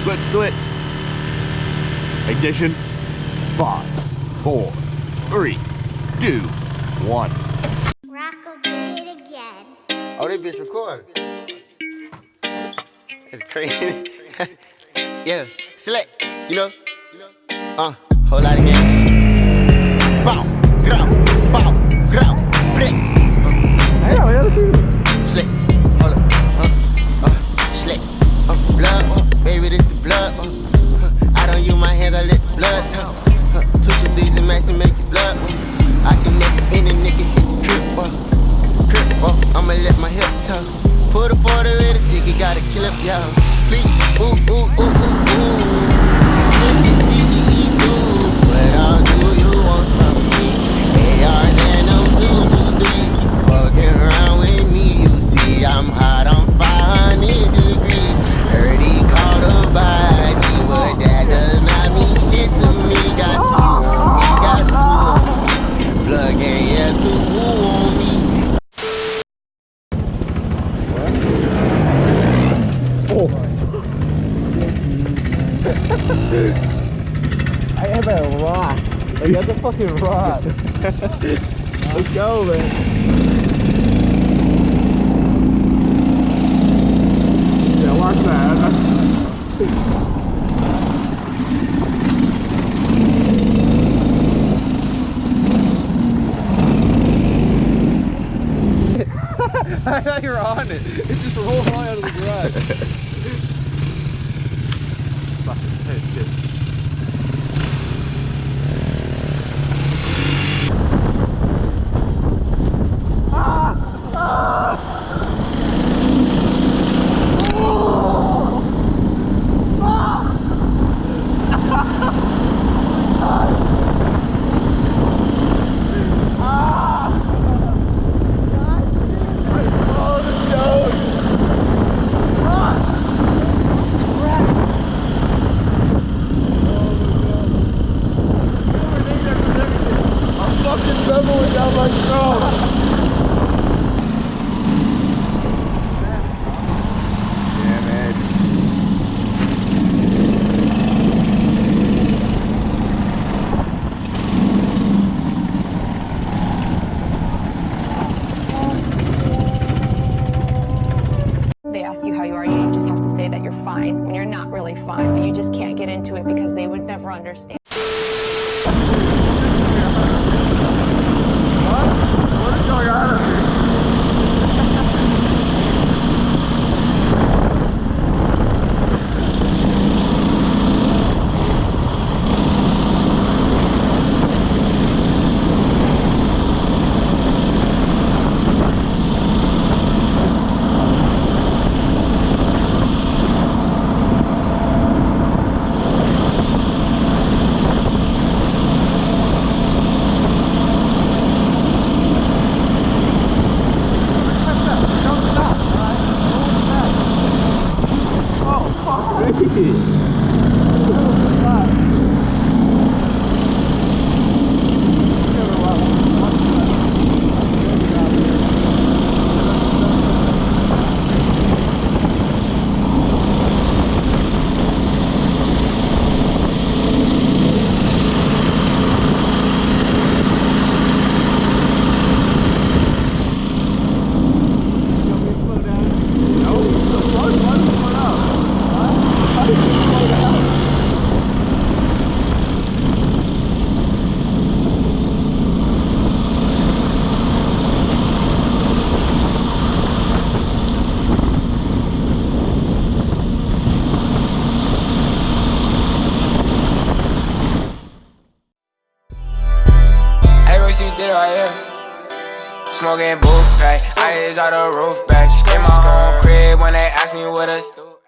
split. Ignition. 5, 4, 3, 2, 1. Rocco did it again. Oh, that bitch recording. It's crazy. Yeah, select, you know. Whole lot of games. Bow, grow, blick. Slick, hold up, slick, blood, baby, this the blood, I don't use my hands, I let the blood, two of these and max and make it blood, I can make any nigga hit the crip, I'ma let my hip tuck, put a 40 with a dick, you gotta kill it, yo, please, let me see you do, what all do you want from me, ARs and them 2s, 3s, fucking around with me, you see I'm hot, I'm 500 degrees, heard he called a body, but that does not mean shit to me, got two on me, plug in, yes, so who on me? I have a rock. Like, that's a fucking rock. Let's go, man. Yeah, watch that. I thought you were on it. It just rolled right out of the garage. Fucking shit. They ask you how you are, you just have to say that you're fine when you're not really fine, but you just can't get into it because they would never understand. What is going on over here? Did it right here. Smoking booth pack, I is out the roof back. In my home crib when they ask me what a stoop.